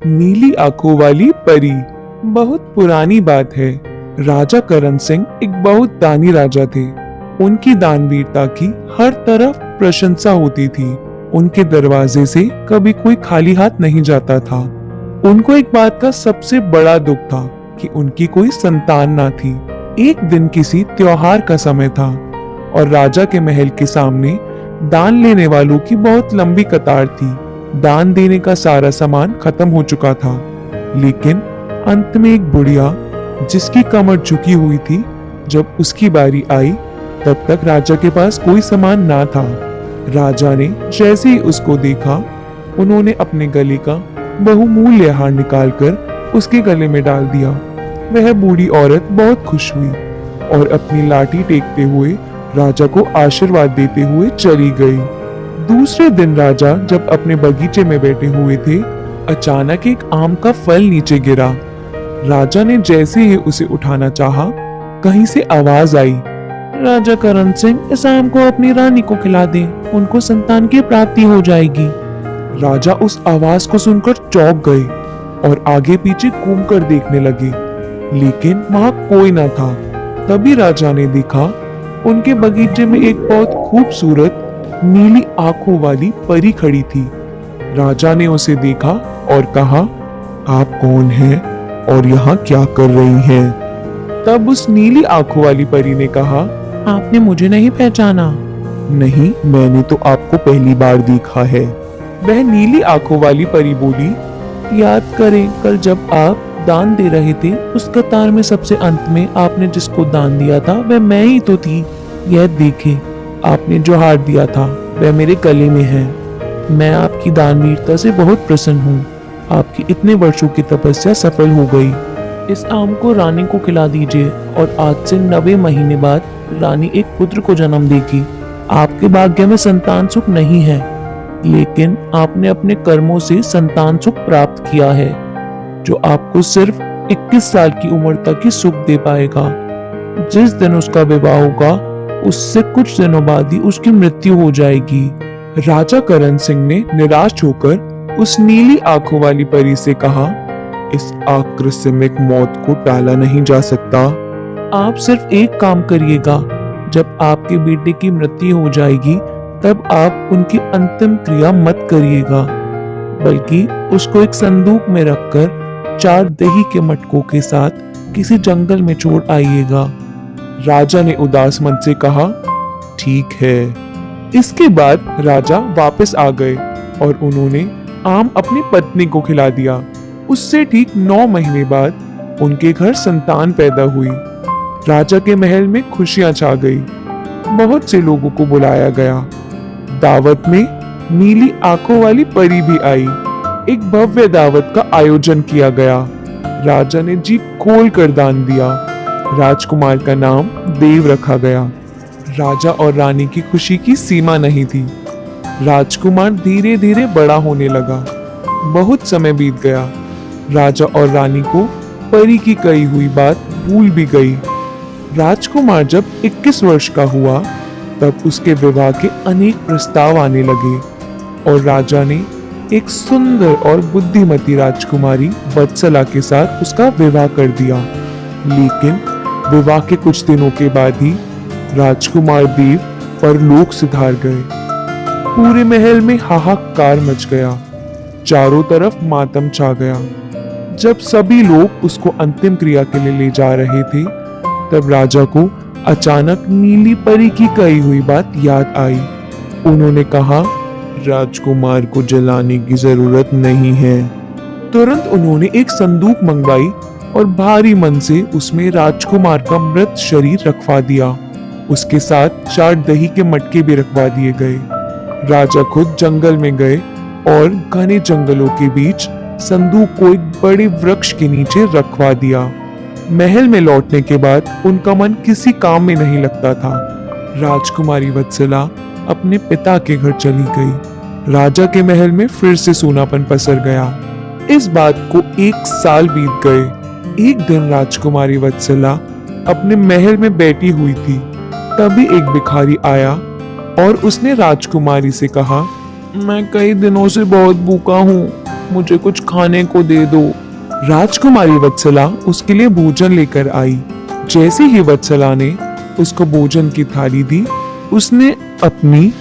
नीली आंखों वाली परी। बहुत पुरानी बात है। राजा करण सिंह एक बहुत दानी राजा थे। उनकी दानवीरता की हर तरफ प्रशंसा होती थी। उनके दरवाजे से कभी कोई खाली हाथ नहीं जाता था। उनको एक बात का सबसे बड़ा दुख था कि उनकी कोई संतान ना थी। एक दिन किसी त्योहार का समय था और राजा के महल के सामने दान लेने वालों की बहुत लंबी कतार थी। दान देने का सारा सामान खत्म हो चुका था, लेकिन अंत में एक बुढ़िया जिसकी कमर झुकी हुई थी, जब उसकी बारी आई तब तक राजा के पास कोई सामान ना था। राजा ने जैसे ही उसको देखा, उन्होंने अपने गले का बहुमूल्य हार निकालकर उसके गले में डाल दिया। वह बूढ़ी औरत बहुत खुश हुई और अपनी लाठी टेकते हुए राजा को आशीर्वाद देते हुए चली गई। दूसरे दिन राजा जब अपने बगीचे में बैठे हुए थे, अचानक एक आम का फल नीचे गिरा। राजा ने जैसे ही उसे उठाना चाहा, कहीं से आवाज आई, राजा करण सिंह, इस आम को अपनी रानी को खिला दे, उनको संतान की प्राप्ति हो जाएगी। राजा उस आवाज को सुनकर चौंक गए और आगे पीछे घूमकर देखने लगे, लेकिन वहां कोई न था। तभी राजा ने देखा, उनके बगीचे में एक बहुत खूबसूरत नीली आंखों वाली परी खड़ी थी। राजा ने उसे देखा और कहा, आप कौन हैं और यहाँ क्या कर रही हैं? तब उस नीली आंखों वाली परी ने कहा, आपने मुझे नहीं पहचाना? नहीं, मैंने तो आपको पहली बार देखा है। वह नीली आंखों वाली परी बोली, याद करें कल जब आप दान दे रहे थे, उस कतार में सबसे अंत में आपने जिसको दान दिया था वह मैं ही तो थी। यह देखें, आपने जो हार दिया था वह मेरे गले में है। मैं आपकी दानवीरता से बहुत प्रसन्न हूँ। आपकी इतने वर्षों की तपस्या सफल हो गई। इस आम को रानी को खिला दीजिए और आज से 90 महीने बाद रानी एक पुत्र को जन्म देगी। आपके भाग्य में संतान सुख नहीं है, लेकिन आपने अपने कर्मों से संतान सुख प्राप्त किया है, जो आपको सिर्फ 21 साल की उम्र तक ही सुख दे पाएगा। जिस दिन उसका विवाह होगा, उससे कुछ दिनों बाद ही उसकी मृत्यु हो जाएगी। राजा करण सिंह ने निराश होकर उस नीली आंखों वाली परी से कहा, इस आकस्मिक मौत को टाला नहीं जा सकता। आप सिर्फ एक काम करिएगा, जब आपके बेटे की मृत्यु हो जाएगी तब आप उनकी अंतिम क्रिया मत करिएगा, बल्कि उसको एक संदूक में रखकर 4 दही के मटकों के साथ किसी जंगल में छोड़ आइएगा। राजा ने उदास मन से कहा, ठीक है। इसके बाद राजा वापस आ गए और उन्होंने आम अपनी पत्नी को खिला दिया। उससे ठीक 9 महीने बाद उनके घर संतान पैदा हुई। राजा के महल में खुशियां छा गई। बहुत से लोगों को बुलाया गया। दावत में नीली आंखों वाली परी भी आई। एक भव्य दावत का आयोजन किया गया। राजा ने जी खोल कर दान दिया। राजकुमार का नाम देव रखा गया। राजा और रानी की खुशी की सीमा नहीं थी। राजकुमार धीरे धीरे बड़ा होने लगा। बहुत समय बीत गया। राजा और रानी को परी की कही हुई बात भूल भी गई। राजकुमार जब 21 वर्ष का हुआ, तब उसके विवाह के अनेक प्रस्ताव आने लगे और राजा ने एक सुंदर और बुद्धिमती राजकुमारी वत्सला के साथ उसका विवाह कर दिया। लेकिन विवाह के कुछ दिनों के बाद ही राजकुमार देव परलोक सिधार गए। पूरे महल में हाहाकार मच गया। चारों तरफ मातम छा गया। जब सभी लोग उसको अंतिम क्रिया के लिए ले जा रहे थे, तब राजा को अचानक नीली परी की कही हुई बात याद आई। उन्होंने कहा, राजकुमार को जलाने की जरूरत नहीं है। तुरंत उन्होंने एक संदूक मंगवाई और भारी मन से उसमें राजकुमार का मृत शरीर रखवा दिया। उसके साथ 4 दही के मटके भी रखवा दिए गए। राजा खुद जंगल में गए और घने जंगलों के बीच संदूक को एक बड़े वृक्ष के नीचे रखवा दिया। महल में लौटने के बाद उनका मन किसी काम में नहीं लगता था। राजकुमारी वत्सला अपने पिता के घर चली गई। राजा के महल में फिर से सूनापन पसर गया। इस बात को 1 साल बीत गए। एक दिन राजकुमारी वत्सला अपने महल में बैठी हुई थी। तभी एक भिखारी आया और उसने राजकुमारी से कहा, मैं कई दिनों से बहुत भूखा हूँ, मुझे कुछ खाने को दे दो। राजकुमारी वत्सला उसके लिए भोजन लेकर आई। जैसे ही वत्सला ने उसको भोजन की थाली दी, उसने अपनी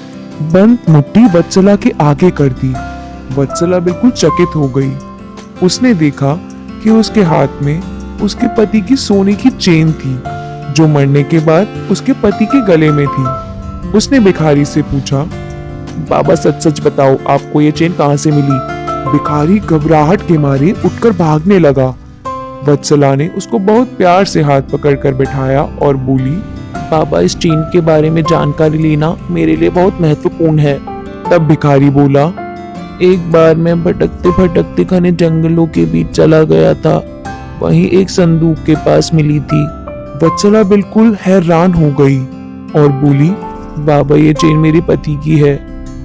बंद मुट्ठी वत्सला के आगे कर दी। वत्सला बिल्कुल चकित हो गई। उसने देखा कि उसके हाथ में उसके पति की सोने की चेन थी, जो मरने के बाद उसके पति के गले में थी। उसने भिखारी से पूछा, बाबा सच सच बताओ, आपको ये चेन कहाँ से मिली? भिखारी घबराहट के मारे उठकर भागने लगा। वत्सला ने उसको बहुत प्यार से हाथ पकड़कर बिठाया और बोली, बाबा इस चेन के बारे में जानकारी लेना मेरे लिए बहुत महत्वपूर्ण है। तब भिखारी बोला, एक बार मैं भटकते भटकते घने जंगलों के बीच चला गया था, वहीं एक संदूक के पास मिली थी। वत्सला बिल्कुल हैरान हो गई और बोली, बाबा ये चेन मेरे पति की है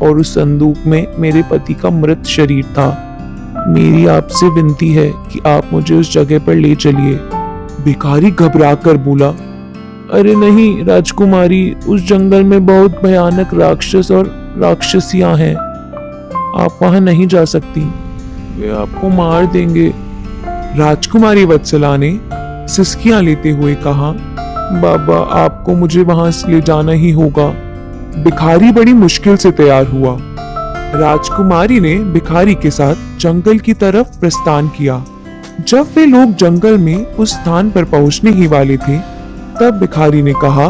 और उस संदूक में मेरे पति का मृत शरीर था। मेरी आपसे विनती है कि आप मुझे उस जगह पर ले चलिए। भिखारी घबरा कर बोला, अरे नहीं राजकुमारी, उस जंगल में बहुत भयानक राक्षस और राक्षसियां हैं, आप वहां नहीं जा सकती, वे आपको मार देंगे। राजकुमारी वत्सला ने सिसकियां लेते हुए कहा, बाबा आपको मुझे वहां से ले जाना ही होगा। भिखारी बड़ी मुश्किल से तैयार हुआ। राजकुमारी ने भिखारी के साथ जंगल की तरफ प्रस्थान किया। जब वे लोग जंगल में उस स्थान पर पहुंचने ही वाले थे, तब भिखारी ने कहा,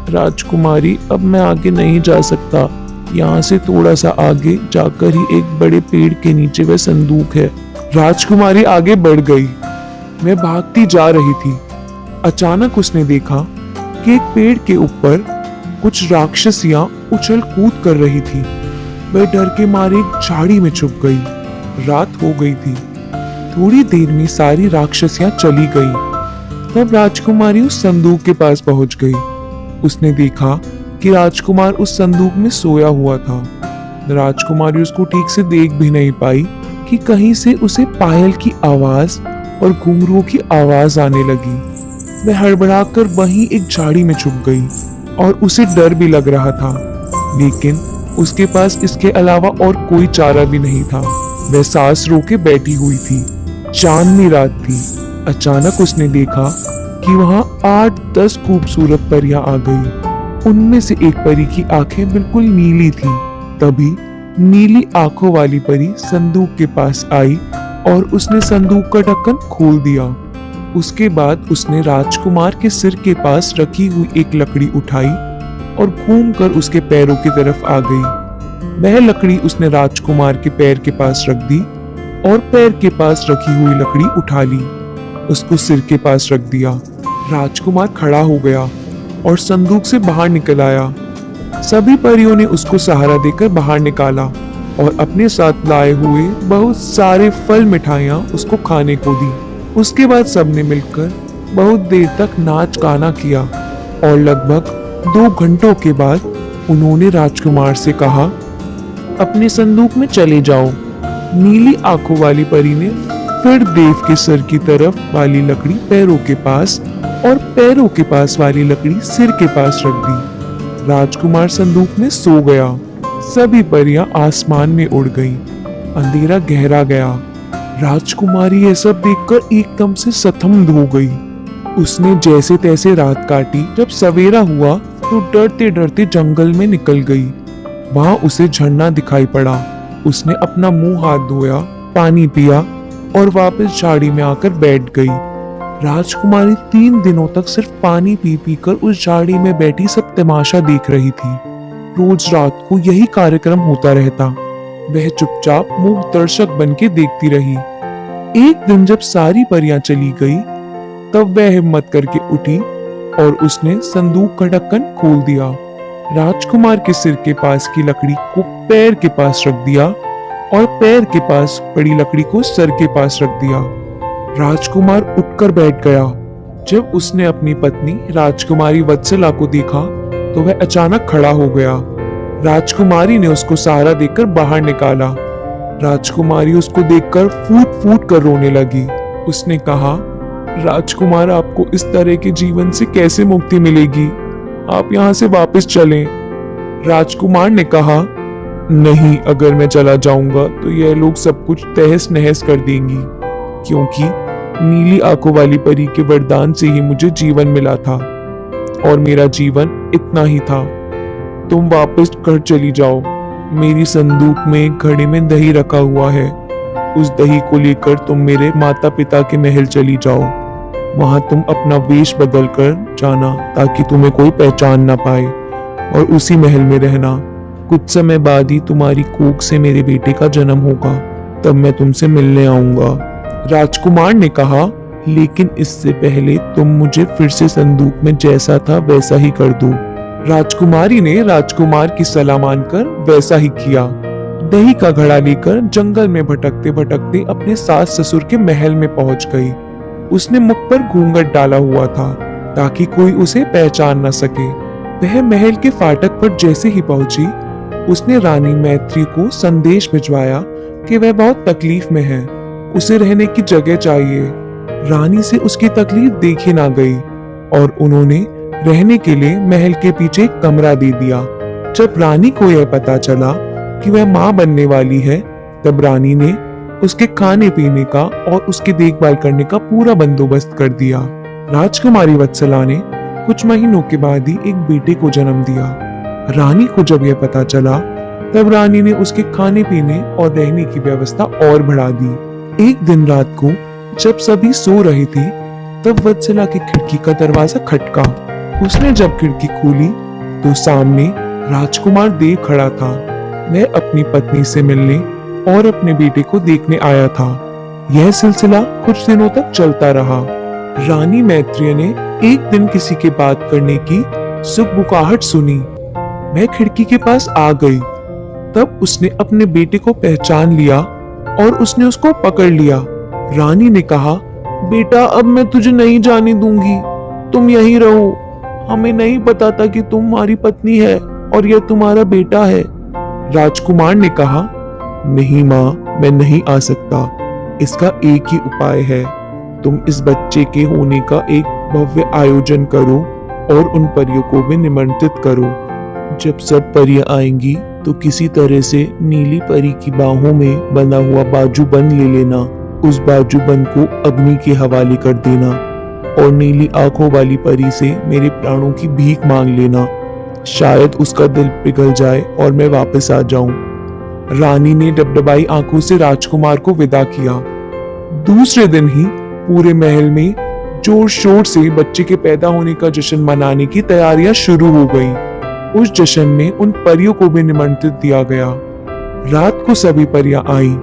राजकुमारी अब मैं आगे नहीं जा सकता, यहाँ से थोड़ा सा आगे जाकर ही एक बड़े पेड़ के नीचे वह संदूक है। राजकुमारी आगे बढ़ गई। वह भागती जा रही थी। अचानक उसने देखा कि एक पेड़ के ऊपर कुछ राक्षसियां उछल कूद कर रही थी। वह डर के मारे एक झाड़ी में छुप गई। रात हो गई थी। थोड़ी देर में सारी राक्षसियां चली गई। तब राजकुमारी उस संदूक के पास पहुंच गई। उसने देखा कि राजकुमार उस संदूक में सोया हुआ था। राजकुमारी उसको ठीक से देख भी नहीं पाई कि कहीं से उसे पायल की आवाज और घुंघरूओं की आवाज आने लगी। वह हड़बड़ाकर वहीं एक झाड़ी में छुप गई और उसे डर भी लग रहा था, लेकिन उसके पास इसके अलावा और कोई चारा भी नहीं था। वह सांस रोके बैठी हुई थी। चांदनी रात थी। अचानक उसने देखा कि वहां 8-10 खूबसूरत परियां आ गई। उनमें से एक परी की आंखें बिल्कुल नीली थीं। तभी नीली आंखों वाली परी संदूक के पास आई और उसने संदूक का ढक्कन खोल दिया। उसके बाद उसने राजकुमार के सिर के पास रखी हुई एक लकड़ी उठाई और घूमकर उसके पैरों की तरफ आ गई। वह लकड़ी उसने राजकुमार के पैर के पास रख दी और पैर के पास रखी हुई लकड़ी उठा ली, उसको सिर के पास रख दिया। राजकुमार खड़ा हो गया और संदूक से बाहर निकल आया। सभी परियों ने उसको सहारा देकर बाहर निकाला और अपने साथ लाए हुए बहुत सारे फल मिठाइयाँ उसको खाने को दी। उसके बाद सबने मिलकर बहुत देर तक नाच गाना किया और लगभग 2 घंटों के बाद उन्होंने राजकुमार से कहा, अपने संदूक में चले जाओ। नीली आंखों वाली परी ने फिर देव के सिर की तरफ वाली लकड़ी पैरों के पास और पैरों के पास वाली लकड़ी सिर के पास रख दी। राजकुमार संदूक में सो गया। सभी परियां आसमान में उड़ गईं। अंधेरा गहरा गया। राजकुमारी ये सब देखकर एकदम से सतम्भ हो गई। उसने जैसे तैसे रात काटी। जब सवेरा हुआ तो डरते डरते जंगल में निकल गई। वहां उसे झरना दिखाई पड़ा। उसने अपना मुंह हाथ धोया, पानी पिया और वापस झाड़ी में आकर बैठ गई। राजकुमारी 3 दिनों तक सिर्फ पानी पी पी कर उस झाड़ी में बैठी सब तमाशा देख रही थी। रोज रात को यही कार्यक्रम होता रहता। वह चुपचाप मूक दर्शक बन के देखती रही। एक दिन जब सारी परियां चली गई, तब वह हिम्मत करके उठी और उसने संदूक का ढक्कन खोल दिया। राजकुमार के सिर के पास की लकड़ी को पैर के पास रख दिया और पैर के पास पड़ी लकड़ी को सर के पास रख दिया। राजकुमार उठकर बैठ गया। जब उसने अपनी पत्नी राजकुमारी वत्सला को देखा तो वह अचानक खड़ा हो गया। राजकुमारी ने उसको सहारा देकर बाहर निकाला। राजकुमारी उसको देखकर फूट फूट कर रोने लगी। उसने कहा, राजकुमार, आपको इस तरह के जीवन से कैसे मुक्ति मिलेगी? आप यहाँ से वापस चलें। राजकुमार ने कहा, नहीं, अगर मैं चला जाऊंगा तो यह लोग सब कुछ तहस नहस कर देंगी, क्योंकि नीली आंखों वाली परी के वरदान से ही मुझे जीवन मिला था और मेरा जीवन इतना ही था। तुम वापस घर चली जाओ। मेरी संदूक में एक घड़े में दही रखा हुआ है। उस दही को लेकर तुम मेरे माता पिता के महल चली जाओ। वहां तुम अपना वेश बदल कर जाना ताकि तुम्हें कोई पहचान ना पाए, और उसी महल में रहना। कुछ समय बाद ही तुम्हारी कोख से मेरे बेटे का जन्म होगा, तब मैं तुमसे मिलने आऊंगा। राजकुमार ने कहा, लेकिन इससे पहले तुम मुझे फिर से संदूक में जैसा था वैसा ही कर दो। राजकुमारी ने राजकुमार की सलाह मानकर वैसा ही किया। दही का घड़ा लेकर जंगल में भटकते भटकते अपने सास ससुर के महल में पहुंच गई। उसने मुख पर घूंघट डाला हुआ था ताकि कोई उसे पहचान न सके। वह महल के फाटक पर जैसे ही पहुंची, उसने रानी मैत्री को संदेश भिजवाया कि वह बहुत तकलीफ में है, उसे रहने की जगह चाहिए। रानी से उसकी तकलीफ देखी ना गई और उन्होंने रहने के लिए महल के पीछे एक कमरा दे दिया। जब रानी को यह पता चला कि वह मां बनने वाली है, तब रानी ने उसके खाने पीने का और उसकी देखभाल करने का पूरा बंदोबस्त कर दिया। राजकुमारी वत्सला ने कुछ महीनों के बाद ही एक बेटे को जन्म दिया। रानी को जब यह पता चला, तब रानी ने उसके खाने पीने और रहने की व्यवस्था और बढ़ा दी। एक दिन रात को जब सभी सो रहे थे, तब वत्सला की खिड़की का दरवाजा खटका। उसने जब खिड़की खोली तो सामने राजकुमार देव खड़ा था। वह अपनी पत्नी से मिलने और अपने बेटे को देखने आया था। यह सिलसिला कुछ दिनों तक चलता रहा। रानी मैत्रेय ने एक दिन किसी के बात करने की सुगबुगाहट सुनी। वह खिड़की के पास आ गई। तब उसने अपने बेटे को पहचान लिया और उसने उसको पकड़ लिया। रानी ने कहा, बेटा, अब मैं तुझे नहीं जाने दूंगी, तुम यहीं रहो। हमें नहीं पता था कि तुम हमारी पत्नी है और यह तुम्हारा बेटा है। राजकुमार ने कहा, नहीं माँ, मैं नहीं आ सकता। इसका एक ही उपाय है, तुम इस बच्चे के होने का एक भव्य आयोजन करो और उन परियों को भी निमंत्रित करो। जब सब परियां आएंगी तो किसी तरह से नीली परी की बाहों में बंधा हुआ बाजूबंद ले लेना। उस बाजूबंद को अग्नि के हवाले कर देना और नीली आंखों वाली परी से मेरे प्राणों की भीख मांग लेना। शायद उसका दिल पिघल जाए और मैं वापस आ जाऊं। रानी ने डबडबाई आंखों से राजकुमार को विदा किया। दूसरे दिन ही पूरे महल में जोर शोर से बच्चे के पैदा होने का जश्न मनाने की तैयारियां शुरू हो गईं। उस जश्न में उन परियों को भी निमंत्रित दिया गया। रात को सभी परियां आईं।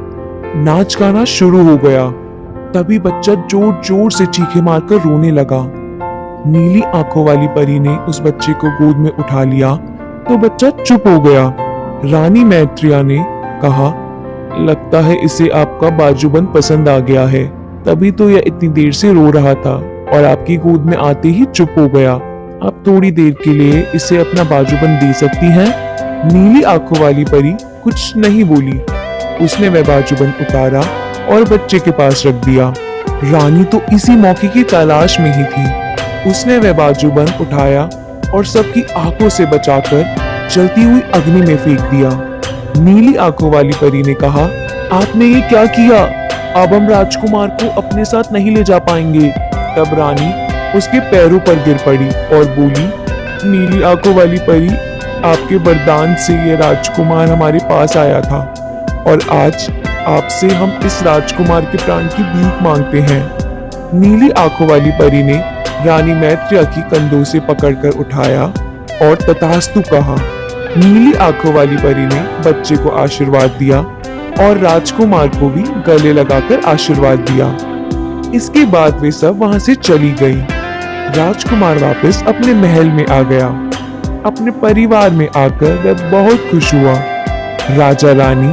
नाच गाना शुरू हो गया। तभी बच्चा जोर जोर से चीखें मारकर रोने लगा। नीली आंखों वाली परी ने उस बच्चे को गोद में उठा लिया तो बच्चा चुप हो गया। रानी मैत्रेय ने कहा, लगता है इसे आपका बाजूबंद पसंद आ गया है, तभी तो यह इतनी देर से रो रहा था और आपकी गोद में आते ही चुप हो गया। आप थोड़ी देर के लिए इसे अपना बाजूबंद दे सकती हैं। नीली आंखों वाली परी कुछ नहीं बोली। उसने वह बाजूबंद उतारा और बच्चे के पास रख दिया। रानी तो इसी मौके की तलाश में ही थी। उसने वह बाजूबंद उठाया और सबकी आंखों से बचाकर जलती हुई अग्नि में फेंक दिया। नीली आंखों वाली परी ने कहा, आपने ये क्या किया? अब हम राजकुमार को अपने साथ नहीं ले जा पाएंगे। तब रानी उसके पैरों पर गिर पड़ी और बोली, नीली आंखों वाली परी, आपके वरदान से ये राजकुमार हमारे पास आया था और आज आपसे हम इस राजकुमार के प्राण की भीख मांगते हैं। नीली आंखों वाली परी ने रानी मैत्रेय की कंधों से पकड़कर उठाया और तथास्तु कहा। नीली आंखों वाली परी ने बच्चे को आशीर्वाद दिया और राजकुमार को भी गले लगाकर आशीर्वाद दिया। इसके बाद वे सब वहां से चली गईं। राजकुमार वापस अपने महल में आ गया। अपने परिवार में आकर वह बहुत खुश हुआ। राजा रानी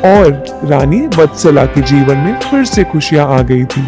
और रानी वत्सला के जीवन में फिर से खुशियां आ गई थी।